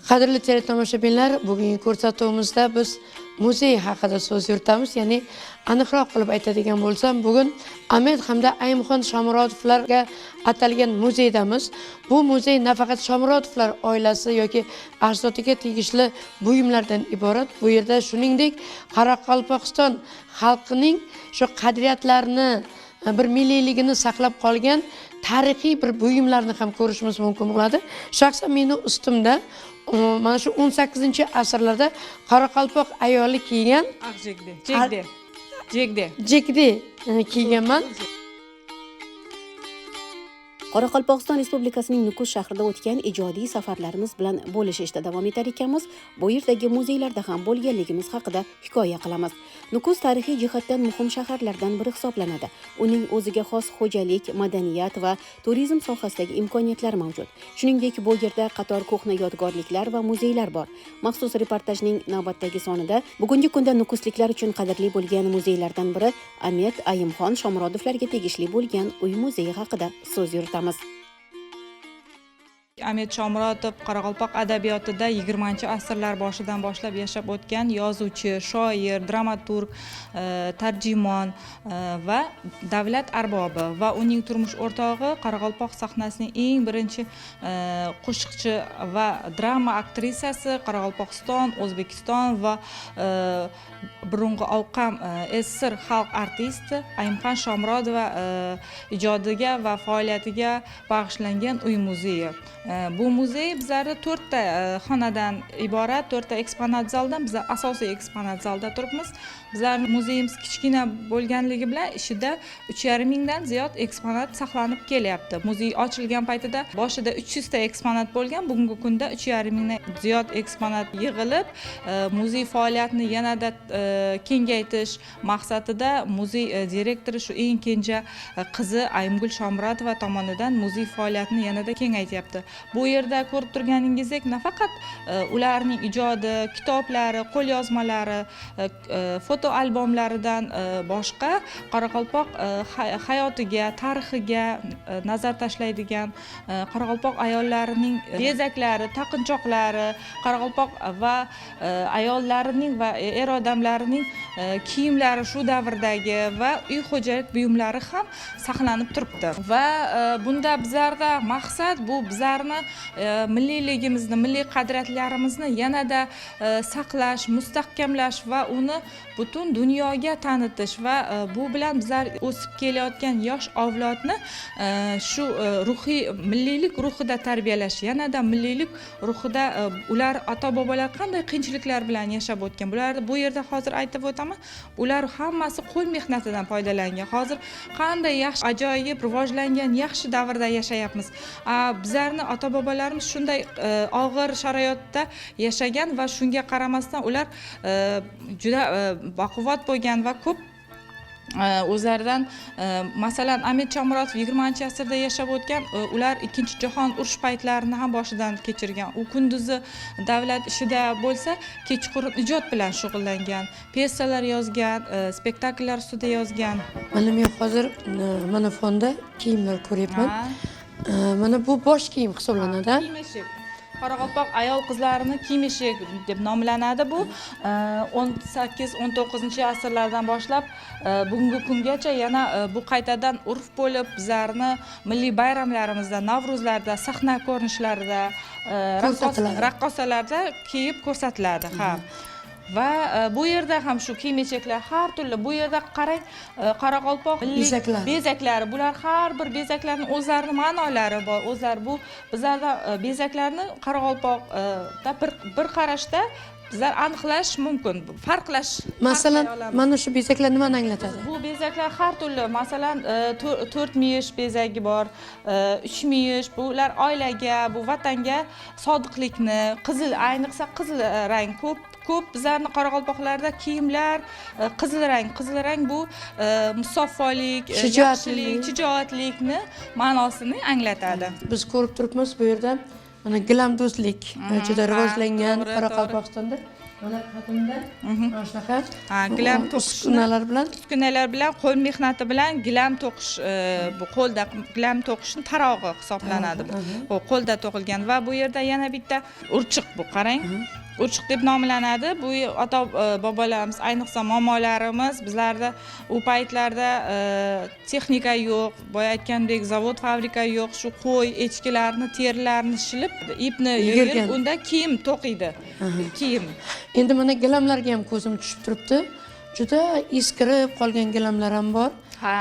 Qadrli teletomoshabinlar, bugungi ko'rsatuvimizda biz muzey haqida so'z yuritamiz. Ya'ni aniqroq qilib aytadigan bo'lsam, bugun Ahmet hamda Ayimxon Shomurodovlarga atalgan muzeydamiz. Bu muzey nafaqat Shomurodovlar oilasi yoki ajdodiga tegishli buyumlardan iborat. Bu yerda shuningdek Qoraqalpog'iston xalqining shu qadriyatlarini, bir milliyligini saqlab qolgan tarixiy bir buyumlarni ham ko'rishimiz mumkin bo'ladi. Shaxsan meni ustimda mana shu 18-asrlarda Qoraqalpoq ayoli kiygan jekdi kiyganman. Qoraqalpog'iston Respublikasining Nukus shahrida o'tgan ijodiy safarlarimiz bilan bo'lishishda davom etar ekanmiz. Bu yerdagi muzeylarda ham bo'lganligimiz haqida hikoya qilamiz. Nukus tarixiy jihatdan muhim shaharlardan biri hisoblanadi. Uning o'ziga xos xo'jalik, madaniyat va turizm sohasidagi imkoniyatlar mavjud. Shuningdek, bu yerda qator ko'hna yodgorliklar va muzeylar bor. Maxsus reportajning navbatdagi sonida bugungi kunda nukusliklar uchun qadrli bo'lgan muzeylardan biri Ahmet Ayimxon Shomurodovlarga tegishli bo'lgan uy muzeyi haqida so'z yuritamiz. Ahmet Shomurodov Qoraqalpoq adabiyotida 20-asrlar boshidan boshlab yashab o'tgan yozuvchi, shoir, dramaturg, tarjimon va davlat arbobi va uning turmush o'rtog'i Qoraqalpoq sahnasining eng birinchi qo'shiqchi va drama aktrisasi, Qoraqalpog'iston, O'zbekiston va burungi Oqqam SSR xalq artisti Ayimxon Shomurodova ijodiga va faoliyatiga bag'ishlangan uy muzeyi. Bu muzey bizlarda 4 ta xonadan iborat, 4 ta eksponat zaldan, biz asosiy eksponat zalda turibmiz. Bizlarning muzeyimiz kichkina bo'lganligi bilan ishida 3,5 mingdan ziyod eksponat saqlanib kelyapti. Muzey ochilgan paytida boshida 300 ta eksponat bo'lgan, bugungi kunda 3,5 mingdan ziyod eksponat yig'ilib, muzey faoliyatini yanada kengaytirish maqsadida muzey direktori shu eng kenja qizi Ayimgul Shomurodova tomonidan muzey faoliyatini yanada kengaytyapti. Bu yerda ko'rib turganingizdek, nafaqat ularning ijodi, kitoblari, qo'lyozmalari, foto albomlaridan boshqa Qoraqalpoq hayotiga, tarixiga nazar tashlaydigan, Qoraqalpoq ayollarining bezaklari, taqinchoqlari, Qoraqalpoq va ayollarining va er odamlarining kiyimlari shu davrdagi va uy xo'jalik buyumlari ham saqlanib turibdi. Va bunda bizlarda maqsad bu bizlarni milliyligimizni, milliy qadriyatlarimizni yanada saqlash, mustahkamlash va uni butun dunyoga tanitish va bu bilan bizlar o'sib kelayotgan yosh avlodni shu ruhiy milliylik ruhida tarbiyalash, yanada milliylik ruhida ular ota-bobolar qanday qiyinchiliklar bilan yashab o'tgan. Bularni bu yerda hozir aytib o'taman. Ular hammasi qo'l mehnatidan foydalangan. Hozir qanday yaxshi, ajoyib rivojlangan, yaxshi davrda yashayapmiz. Bizlarni ota-bobolarimiz shunday og'ir sharoitda yashagan va shunga qaramasdan ular juda baquvvat bo'lgan va ko'p o'zlaridan masalan Ahmet Shomurodov 20-asrda yashab o'tgan, ular Ikkinchi jahon urush paytlarini ham boshidan kechirgan. U kunduzi davlat ishida bo'lsa, kechqurun ijod bilan shug'ullangan, pyesalar yozgan, spektakllar ustida yozgan. Mana men hozir mana fonda kiyimlar ko'ryapman. Mana bu bosh kiyim hisoblanadi. Kiyim-eshik. Qoraqalpoq ayol qizlarini kiyim-eshik deb nomlanadi. Bu 18-19-asrlardan boshlab bugungi kungacha yana bu qaytadan urf bo'lib, bizlarni milliy bayramlarimizda, Navro'zlarda, sahna ko'rinishlarida, raqqosalarda kiyib ko'rsatiladi. Ha. Va bu yerda ham shu kiyim-kechaklar har turli. Bu yerda qarang, Qoraqalpoq bezaklari. Bular har bir bezaklarning o'zlarining ma'nolari bor. O'zlari bu bizlarda bezaklarni Qoraqalpoqda bir qarashda bizlar aniqlash mumkin, farqlash. Masalan, mana shu bezaklar nimani anglatadi? Bu bezaklar har turli. Masalan, 4 miyish bezagi bor, 3 miyish. Bular oilaga, bu vatanga sodiqlikni, qizil, ayniqsa qizil rang ko'p bizlarning Qoraqalpoqlarda kiyimlar qizil rang. Qizil rang bu musaffolik, yaxshilik, shijoatlikni ma'nosini anglatadi. Biz ko'rib turibmiz bu yerda mana gilamdo'stlik juda rivojlangan Qoraqalpog'istonda. mana qadimda mana shunaqa gilam to'qishni uskunalar bilan uskunalar bilan qo'l mehnati bilan gilam to'qish bu qo'lda gilam to'qishni tarog'i hisoblanadi. Bu qo'lda to'qilgan va bu yerda yana bitta urchiq bu qarang. Urchiq deb nomlanadi. Bu ota bobolarimiz, ayniqsa momolarimiz bizlarda u paytlarda texnika yo'q, boya aytgandek zavod, fabrika yo'q. Shu qo'y, echkilarni terilarini shilib, ipni yig'ib unda kiyim to'qiydi. Kiyim. Endi mana gilamlarga ham ko'zim tushib turibdi. Juda eskirib qolgan gilamlar ham bor. Ha.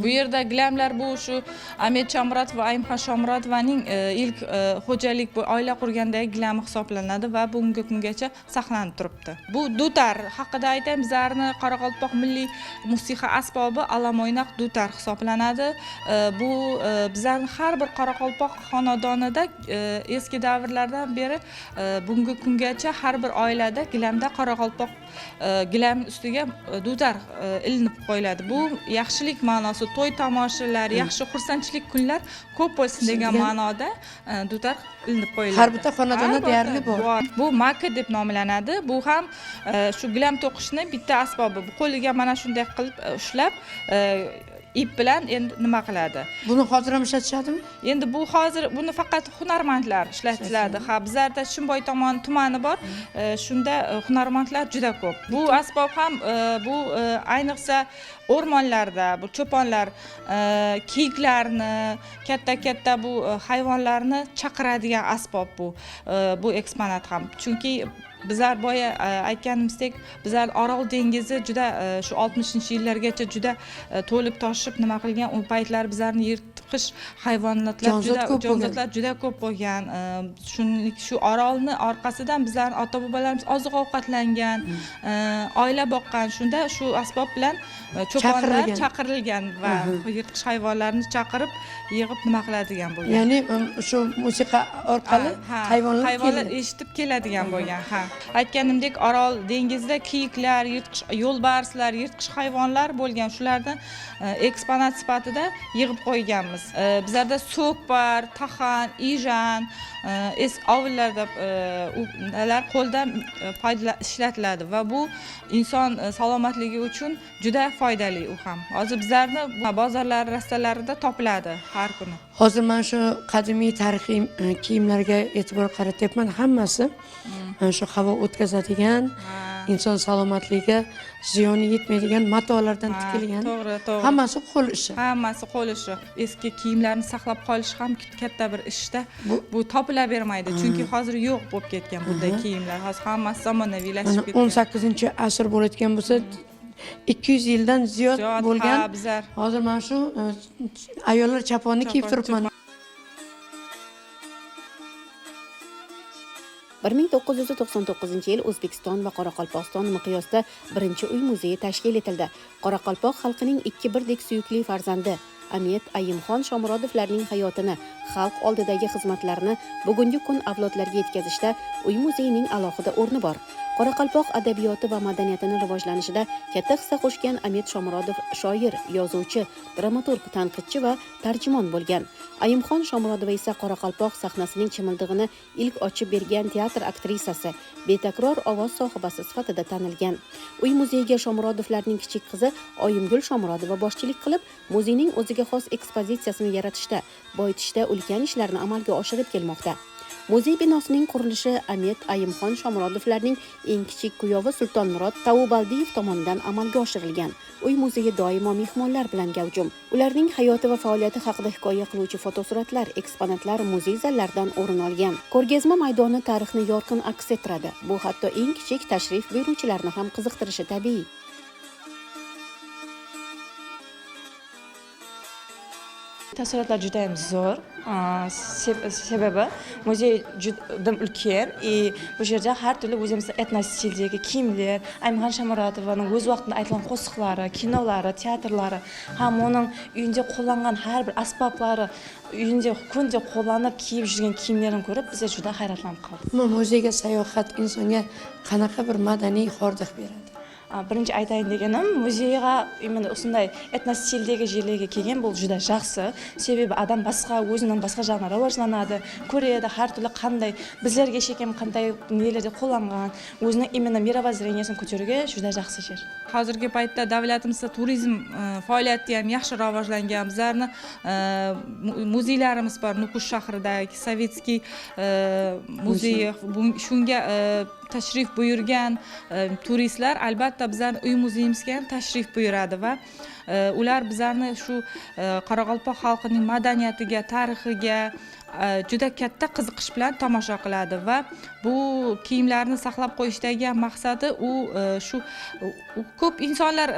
Bu yerda gilamlar bu shu Amet Shomurodov va Ayimxon Shomurodovaning ilk xo'jalik bu oila qurgandagi gilami hisoblanadi va bugungi kungacha saqlanib turibdi. Bu dutar haqida aytayim, bizlarning Qoraqalpoq milliy musiqa asbobi alamoynaq dutar hisoblanadi. Bu bizlarning har bir Qoraqalpoq xonadonida eski davrlardan beri bugungi kungacha har bir oilada gilamda Qoraqalpoq gilam ustiga dutar ilinib qo'yiladi. Bu yaxshilik ma'nosi, to'y tomoshalar, yaxshi xursandchilik kunlar ko'p bo'lsin degan ma'noda dutar ilinib qo'yiladi. Har bitta xonadonda deyarli bor. Bu maka deb nomlanadi. Bu ham shu gilam to'qishni bitta asbobi. Bu qo'liga mana shunday qilib ushlab ip bilan endi nima qiladi? Buni hozir ham ishlatishadimi? Endi bu hozir buni faqat hunarmandlar ishlatiladi. Ha, bizlarda Shimboy tumani bor. Shunda hunarmandlar juda ko'p. Bu asbob ham bu ayniqsa o'rmonlarda bu cho'ponlar kiyiklarni, katta bu hayvonlarni chaqiradigan asbob bu. Bu eksponat ham. Chunki bizlar boya aytganimizdek, bizlar Orol dengizi juda shu 60-yillargacha juda to'lib toshib nima qilgan, u paytlar bizlarning yirtqich hayvonotlar jonzotlar juda ko'p bo'lgan. Shu Orolni orqasidan bizlarning ota-bobolarimiz oziq-ovqatlangan, oila boqqan. Shunda shu asbob bilan cho'ponlar chaqirilgan va yirtqich hayvonlarni chaqirib yig'ib nima qiladigan bo'lgan. Ya'ni shu musiqa orqali hayvonlar eshitib keladigan bo'lgan. Ha. Aytganimdek, Orol dengizida kiyiklar, yirtqich yo'lbarslar, yirtqich hayvonlar bo'lgan. Shularni eksponat sifatida yig'ib qo'yganmiz. Bizlarda so'kpar, taxan, ijan, eski ovullarda ular qo'ldan ishlatiladi va bu inson salomatligi uchun juda foydali u ham. Hozir bizlarning bozorlar, rastalarida topiladi har kuni. Hozir men shu qadimiy tarixiy kiyimlarga e'tibor qaratyapman. Hammasi shu havo o'tkazadigan, inson salomatligiga ziyoni yetmaydigan matolardan tikilgan. To'g'ri. Hammasi qo'l ishi. Hammasi qo'l ishi. Eski kiyimlarni saqlab qolish ham katta bir ishda. Bu topilavermaydi. Chunki hozir yo'q bo'lib ketgan bunday kiyimlar. Hozir hammasi zamonaviylashib ketgan. 18-asr bo'layotgan bo'lsa 200 yildan ziyod bo'lgan. Hozir men shu ayollar chaponni kiyib turibman. 1999-yil O'zbekiston va Qoraqalpog'iston miqyosida birinchi uy muzeyi tashkil etildi. Qoraqalpoq xalqining ikki birdek suyukli farzandi Amet Ayimxon Shomurodovlarning hayotini, xalq oldidagi xizmatlarini bugungi kun avlodlarga yetkazishda uy muzeyining alohida o'rni bor. Qoraqalpoq adabiyoti va madaniyatini rivojlanishida katta hissa qo'shgan Amet Shomurodov shoir, yozuvchi, dramaturg, tanqidchi va tarjimon bo'lgan. Ayimxon Shomurodova esa Qoraqalpoq sahnasining chimildig'ini ilk ochib bergan teatr aktrisasi, betakror ovoz sohibasi sifatida tanilgan. Uy muzeyiga Shomurodovlarning kichik qizi Oyimgul Shomurodova boshchilik qilib, muzeyning o'ziga xos ekspozitsiyasini yaratishda, boyitishda ulkan ishlarni amalga oshirib kelmoqda. Muzey binosining qurilishi Amet Ayimxon Shomurodovlarning eng kichik kuyovi Sultonmurod Tavubaldiyev tomonidan amalga oshirilgan. Uy muzeyi doimo mehmonlar bilan gavjum. Ularning hayoti va faoliyati haqida hikoya qiluvchi fotosuratlar, eksponatlar muzey zallaridan o'rin olgan. Ko'rgazma maydoni tarixni yorqin aks ettiradi. Bu hatto eng kichik tashrif buyuruvchilarni ham qiziqtirishi tabiiy. Taassurotlar juda ham zo'r. Sababi muzey juda ulkan va bu yerda har turli o'zimizning etnos stildagi kiyimlar, Ayimxon Shomurodovaning o'z vaqtida aytilgan qo'shiqlari, kinolari, teatrlari, ham uning uyida qo'llangan har bir asboblari, uyida kunda qo'llanib kiyib yurgan kiyimlarini ko'rib, biz juda hayratlanib qoldik. Muzeyga sayohat insonga qanaqa bir madaniy hordiq beradi? birinchi aytayın deganim, muzeyga именно shunday etnostilдеgi yerlarga kelgan bu juda yaxshi. Sebebi odam o'zining boshqa jag'ini rivojlanadi, ko'radi har turli qanday bizlarga yashagan qanday nelarga qo'llangan, o'zining именно мировоззрениесini ko'tarishga juda yaxshi yer. Hozirgi paytda davlatimizda turizm faoliyati ham yaxshi rivojlangan. Bizlarni muzeylarimiz bor. Nukus shahridagi Sovetskiy muzeyi, shunga tashrif buyurgan turistlar albatta bizlarning uy muzeyimizga ham tashrif buyuradi va ular bizlarni shu Qoraqalpoq xalqining madaniyatiga, tarixiga juda katta qiziqish bilan tomosha qiladi va bu kiyimlarni saqlab qo'yishdagi maqsadi shu ko'p insonlar,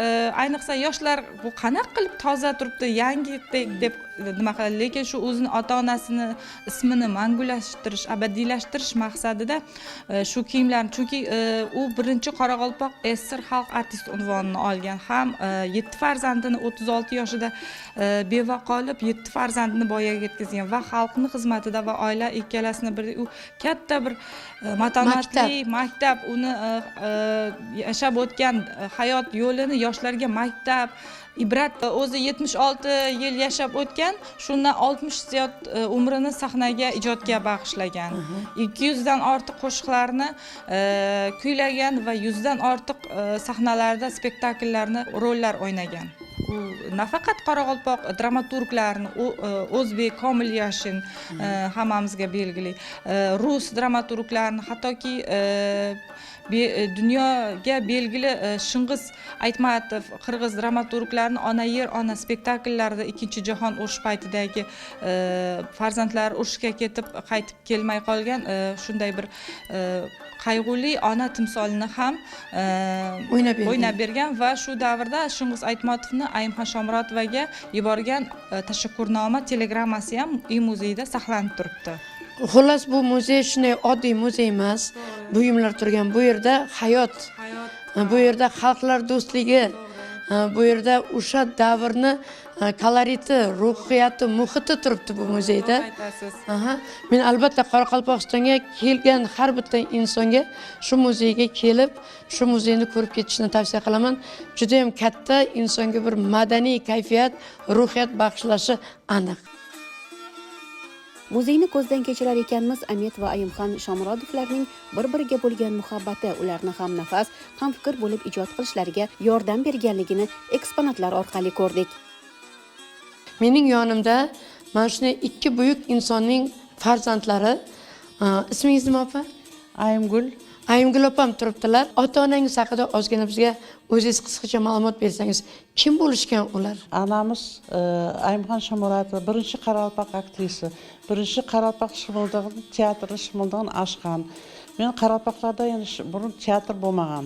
ayniqsa yoshlar bu qanaqa qilib toza turibdi, yangidek deb nima qiladi, lekin shu o'zini ota-onasini ismini mangulashtirish, abadiylashtirish maqsadida shu kiyimlarni, chunki u birinchi Qoraqalpoq SSR xalq artist unvonini olgan, ham 7 farzandini 36 yoshida beva qolib 7 farzandini voyaga yetkazgan va xalqni xizmatida va oila ikkalasini bir u katta bir matonatli maktab, uni yashab o'tgan hayot yo'lini yoshlarga maktab ibrat, o'zi 76 yil yashab o'tgan, shundan 60 ziyod umrini sahnaga, ijodga bag'ishlagan. 200 dan ortiq qo'shiqlarni kuylagan va 100 dan ortiq sahnalarda spektakllarni rollar o'ynagan. U nafaqat Qoraqalpoq dramaturglarini, o'zbek Komil Yashin hammamizga belgili, rus dramaturglarini, hattoki dunyoga belgili Shingiz Aytmatov, qirg'iz dramaturglarini Ona yer, ona spektakllarida Ikkinchi jahon urushi paytidagi farzandlari urushga ketib qaytib kelmay qolgan shunday bir qayg'uli ona timsolini ham o'ynab bergan va shu davrda Shingiz Aytmatovni Ayimxon Shomurotovaga yuborgan tashakkurnoma telegrammasi ham uy muzeyida saqlanib turibdi. Xullas bu muzey shunday oddiy muzey emas. Buyumlar turgan bu yerda hayot, bu yerda xalqlar do'stligi, bu yerda o'sha davrni koloriti, ruhiyati, muhiti turibdi bu muzeyda. Men albatta Qoraqalpog'istonga kelgan har bitta insonga shu muzeyga kelib, shu muzeyni ko'rib ketishni tavsiya qilaman. Juda ham katta insonga bir madaniy kayfiyat, ruhiyat bag'ishlashi aniq. Muzeyni ko'zdan kechirar ekanmiz, Amet va Ayimxon Shomurodovlarning bir-biriga bo'lgan muhabbati ularni ham nafas, ham fikr bo'lib ijod qilishlariga yordam berganligini eksponatlar orqali ko'rdik. Mening yonimda mana shunday ikki buyuk insonning farzandlari, ismingiz nima opa? Ayimgul. Ayimgul opam turibdilar. Ota-onangiz haqida ozgina bizga o'zingiz qisqacha ma'lumot bersangiz, kim bo'lishgan ular? Anamiz Ayimxon Shomurodova birinchi Qoraqalpoq aktrisi, birinchi Qoraqalpoq Shimildig'ini teatri Shimildig'ini ochgan. Men Qoraqalpoqlarda endi burun teatr bo'lmagan.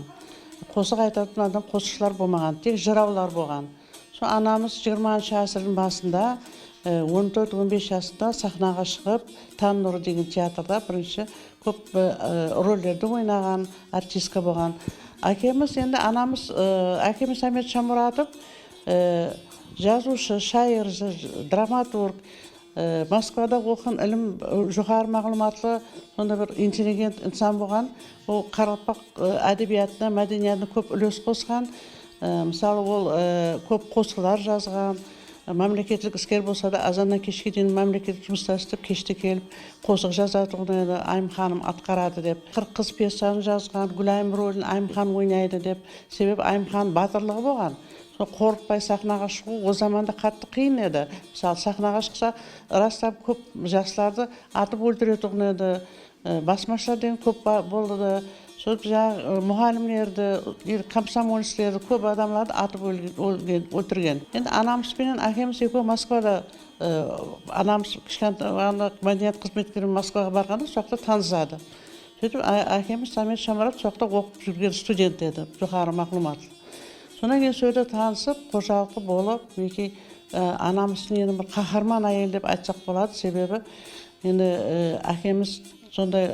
Qo'shiq aytadigan odam qo'shiqchilar bo'lmagan, tek jirovlar bo'lgan. Shu anamiz 20-asrning boshida 14-15 yoshida sahnaga chiqib, Tannur degan teatrda birinchi ko'p rollarda o'ynagan artistka bo'lgan. Akamiz endi anamiz akamiz Amet Shomurodov yozuvchi, shoir, dramaturg, Moskvada o'qigan, ilm yuqori ma'lumotli, shunday bir intelligent inson bo'lgan. U Qoraqalpoq adabiyotini, madaniyatini ko'p ulus qo'shgan. Misol u ko'p qo'shiqlar yozgan. Mamlakatlik iskar bo'lsa-da, azondan kechga deyin mamlakatlik жұмыста ishlab, kechda kelib qo'shiq yozadigan Ayimxonim atqaradi deb. Qirqiz piyesani yozgan, Gulayim rolini Ayimxon o'ynaydi deb. Sebab Ayimxon botirligi bo'lgan. Qo'rqmay sahnaga chiqib, o zamonda qattiq qiyin edi. Misol sahnaga chiqsa, rastlab ko'p yoshlarni atib o'ldiradigan edi. Basmashlardan ko'p bo'ldi. Shu muallimlarni, komsomolchilarni ko'p odamlarni atib o'ldirgan. Endi anamiz bilan akamiz Moskvada anamiz kichkina madaniyat xizmatkari Moskvaga borganda so'qda tanishadi. Сөйтіп әкеміз Самет Шамарат соқта оқып жүрген студент еді, жоғары мағлұмат. Сонан кейін сөйде танысып, қожалықта болып, мінекей анамыздың енді бір қаһарман әйел деп айтсақ болады, себебі енді әкеміз сондай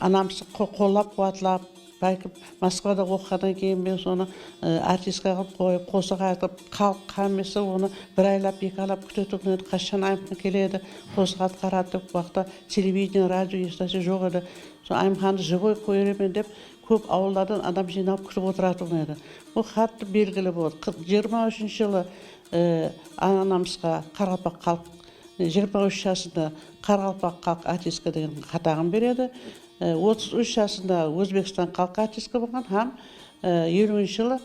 анамызды қолдап қуатлап, бәлкім Москвада оқығаннан кейін мен соны артистка қылып қойып, қосық айтып, халық қамесі оны бір айлап, екі айлап күтетін еді, қашан Айымхан келеді, қосық атқарады деп уақытта телевидение, радио ешнәрсе жоқ еді. Сол Айымханды живой көремін деп ko'p avullardan adam jinob kirib o'tiradigan edi. Bu xatni belgili bo'ldi. 23-yili anamizga Qaraqalpoq xalq 23 yaşında Qaraqalpoq xalq artistka degan xatag'ini beradi. 33 yaşında O'zbekiston xalq artistka bo'lgan ham 20-yili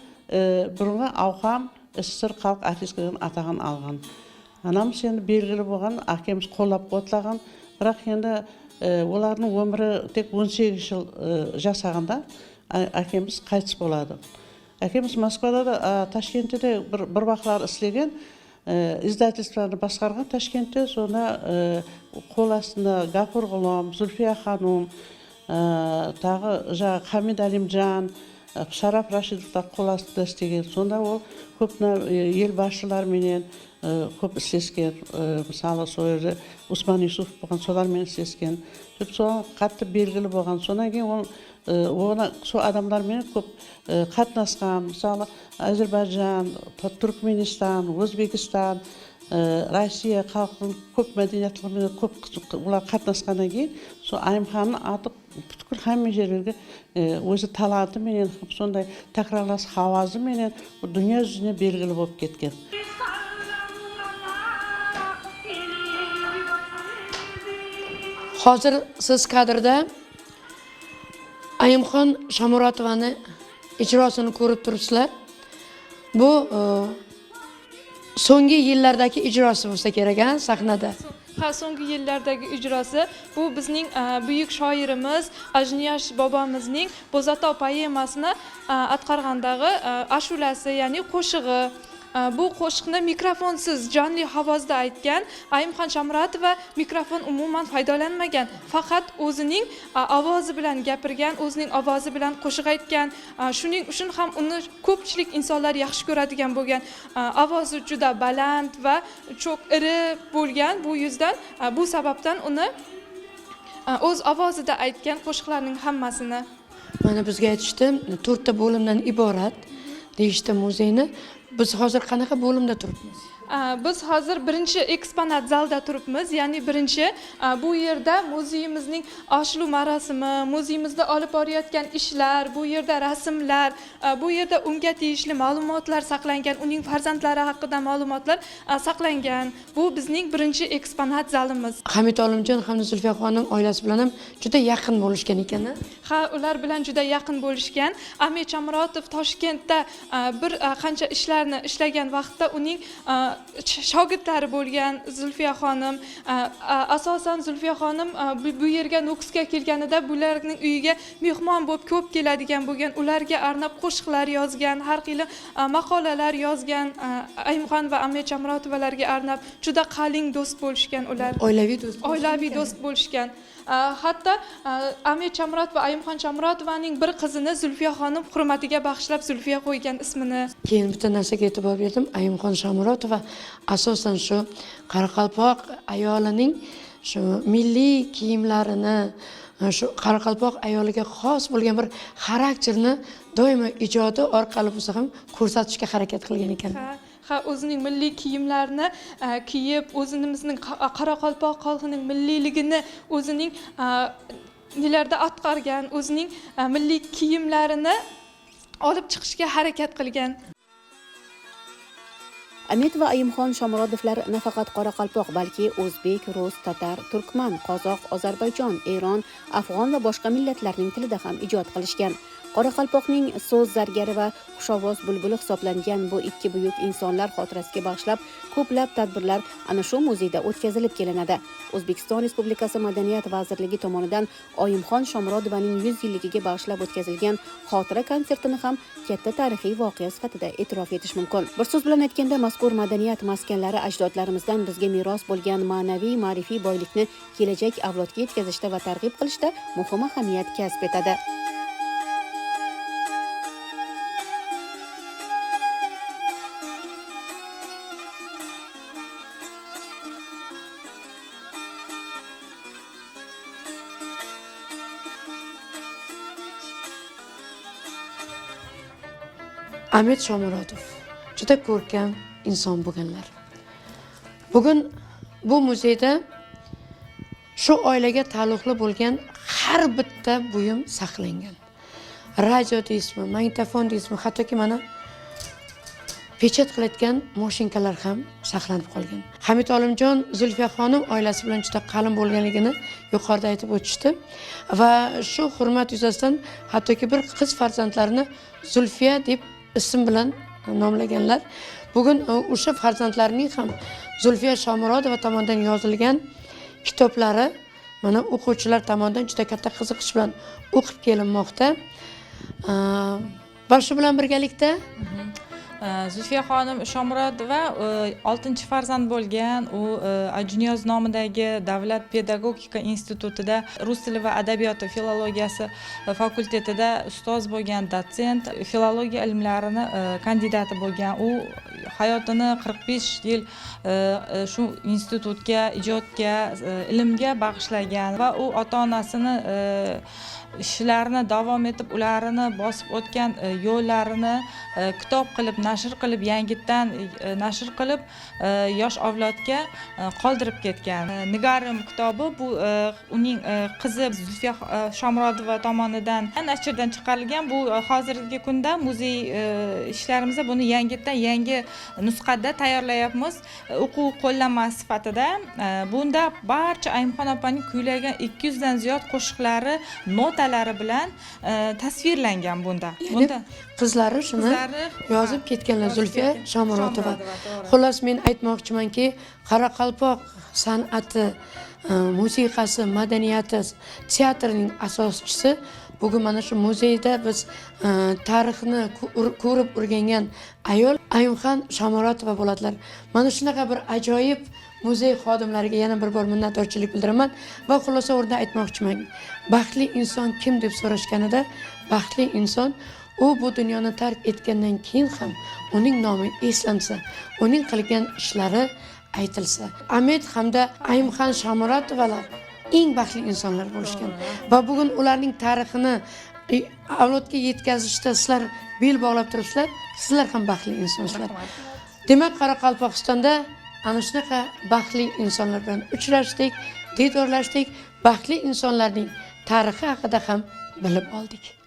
burungi Avham SSR xalq artistka degan atag'ini olgan. Anamiz endi belgili bo'lgan, akamiz qo'llab quvvatlagan, biroq endi ularning umri tek 18 yil jasaganda akamiz qaytib bo'ladi. Akamiz Moskvada da Toshkentda bir vaqtlar ishlagan, izdательствоlarni boshqargan Toshkentda, sonra qo'l ostida Gafur G'ulom, Zulfiya xonum, tag'i Hamid Alimjon, Sharaf Rashidovlar qo'l ostida ishlagan. Sonra u ko'pna elbashilar bilan ko'p ishlagan, misol so'yda Usmon Yusuf bo'lgan, so'lar bilan ishlagan. Deb so'ng qattiq belgili bo'lgan. So'ndan keyin ona shu odamlar bilan ko'p qatnashgan. Misol Ozarbayjon, Turkmeniston, O'zbekiston, Rossiya xalqining ko'p madaniyatlari bilan ko'p ular qatnashgandan keyin shu Ayimxonning ati butkul hamma yerlarga o'zi talanti bilan shunday takrorlash havosi bilan dunyo yuzida belgili bo'lib ketgan. Hozir siz kadrda Ayimxon Shomurotovani ijrosini ko'rib turibsizlar. Bu so'nggi yillardagi ijrosi bo'lsa kerak, sahnada. Ha, so'nggi yillardagi ijrosi bu bizning buyuk shoirimiz Ajniyash bobomizning Bo'zatov poemasini atqargandagi ashulasi, ya'ni qo'shig'i. Bu qo'shiqni mikrofonsiz jonli ovozda aytgan Ayimxon Shomurodova mikrofon umuman foydalanmagan. Faqat o'zining ovozi bilan gapirgan, o'zining ovozi bilan qo'shiq aytgan. Shuning uchun ham uni ko'pchilik insonlar yaxshi ko'radigan bo'lgan. Ovozi juda baland va cho'q iri bo'lgan. Bu yuzdan, bu sababdan uni o'z ovozida aytgan qo'shiqlarning hammasini. Mana bizga aytishdi, 4 ta bo'limdan iborat deyishdi muzeyni. Biz hozir qanaqa bo'limda turibmiz? Biz hozir birinchi eksponat zalda turibmiz. Ya'ni birinchi bu yerda muzeyimizning ochilish marosimi, muzeyimizda olib borayotgan ishlar, bu yerda rasmlar, bu yerda unga tegishli ma'lumotlar saqlangan, uning farzandlari haqida ma'lumotlar saqlangan. Bu bizning birinchi eksponat zalimiz. Hamid Olimjon hamda Zulfiya xonim oilasi bilan ham juda yaqin bo'lishgan ekan. Ha, ular bilan juda yaqin bo'lishgan. Ahmet Shomurodov Toshkentda bir qancha ishlarni ishlagan vaqtda uning shogirdlari bo'lgan Zulfiya xonim, asosan Zulfiya xonim bu yerga Nukusga kelganida bularning uyiga mehmon bo'lib ko'p keladigan bo'lgan, ularga arnab qo'shiqlar yozgan, har xil maqolalar yozgan, Ayimxon va Ahmet Shomurodovalarga arnab juda qalin do'st bo'lishgan ular. Oilaviy do'st bo'lishgan. Hatto Ahmet Shomurodov va Ayimxon Shomurodovaning bir qizini Zulfiya xonim hurmatiga bag'ishlab Zulfiya qo'ygan ismini. Keyin bitta narsaga e'tibor berdim. Ayimxon Shomurodova asosan shu Qoraqalpoq ayolining shu milliy kiyimlarini, shu Qoraqalpoq ayoliga xos bo'lgan bir xarakterni doimo ijodi orqali bo'lsa ham ko'rsatishga harakat qilgan ekan. Ha, o'zining milliy kiyimlarini kiyib, o'zimizning Qoraqalpoq xalqining milliyligini o'zining nelarda atqargan, o'zining milliy kiyimlarini olib chiqishga harakat qilgan. Ahmet va Ayimxon Shomurodovlar nafaqat Qoraqalpoq, balki o'zbek, rus, tatar, turkman, qozoq, Ozarbayjon, Eron, afg'on va boshqa millatlarning tilida ham ijod qilishgan. Qoraqalpoqning so'z zargari va xushovoz bulbuli hisoblangan bu ikki buyuk insonlar xotirasiga bag'ishlab ko'plab tadbirlar ana shu muzeyda o'tkazilib kelinadi. O'zbekiston Respublikasi Madaniyat vazirligi tomonidan Ayimxon Shomurodovaning 100 yilligiga bag'ishlab o'tkazilgan xotira konsertini ham katta tarixiy voqea sifatida e'tirof etish mumkin. Bir so'z bilan aytganda, mazkur madaniyat maskanlari ajdodlarimizdan bizga meros bo'lgan ma'naviy, ma'rifiy boylikni kelajak avlodga yetkazishda va targ'ib qilishda muhim ahamiyat kasb etadi. Ahmet Shomurodov juda ko'rkam inson bo'lganlar. Bugun bu muzeyda shu oilaga taalluqli bo'lgan har bitta buyum saqlangan. radio deysizmi, magnitofon deysizmi, hattoki mana pechat qiladigan mashinkalar ham saqlanib qolgan. Hamid Olimjon Zulfiya xonim oilasi bilan juda qalin bo'lganligini yuqorida aytib o'tishdi va shu hurmat yuzasidan hattoki bir qiz farzandlarini Zulfiya deb ism bilan nomlaganlar. Bugun o'sha farzandlarining ham Zulfiya Shomurodova tomonidan yozilgan kitoblari mana o'quvchilar tomonidan juda katta qiziqish bilan o'qib kelinmoqda. Va shu bilan birgalikda Zulfiya xonim Shomurodova 6-farzand bo'lgan. U Ajniyoz nomidagi Davlat pedagogika institutida rus tili va adabiyoti filologiyasi fakultetida ustoz bo'lgan, dotsent, filologiya ilmlarini kandidati bo'lgan. U hayotini 45 yil shu institutga, ijodga, ilmga bag'ishlagan va u ota-onasini ishlarini davom etib, ularni bosib o'tgan yo'llarini kitob qilib, nashr qilib, yangitdan nashr qilib, yosh avlodga qoldirib ketgan. Nigarim kitobi bu uning qizi Zulfiya Shomurodova tomonidan nashrdan chiqarilgan. Bu hozirgi kunda muzey ishlarimizda buni yangitdan yangi nusxada tayyorlayapmiz. O'quv qo'llanma sifatida. Bunda barcha Aymxon opaning kuylagan 200 dan ziyod qo'shiqlari notalari bilan tasvirlangan bunda. Qizlari shuni yozib ketganlar, Zulfiya Shomurodova. Xullas, men aytmoqchimanki, Qoraqalpoq san'ati, musiqasi, madaniyati, teatrining asoschisi bugun mana shu muzeyda biz tarixni ko'rib o'rgangan ayol Aymxon Shomurodova bo'ladilar. Mana shunaqa bir ajoyib muzey xodimlariga yana bir bor minnatdorchilik bildiraman va xulosa o'rnida aytmoqchiman. Baxtli inson kim deb so'rashganida, baxtli inson u bu dunyoni tark etgandan keyin ham uning nomi eslansa, uning qilgan ishlari aytilsa. Amid hamda Aymxon Shomurodovalar eng baxtli insonlar bo'lishgan va bugun ularning tarixini avlodga yetkazishda sizlar bel bog'lab turibsizlar. Sizlar ham baxtli insonsizlar. Demak, Qoraqalpog'istonda ana shunaqa baxtli insonlar bilan uchrashdik, diydorlashdik, baxtli insonlarning tarixi haqida ham bilib oldik.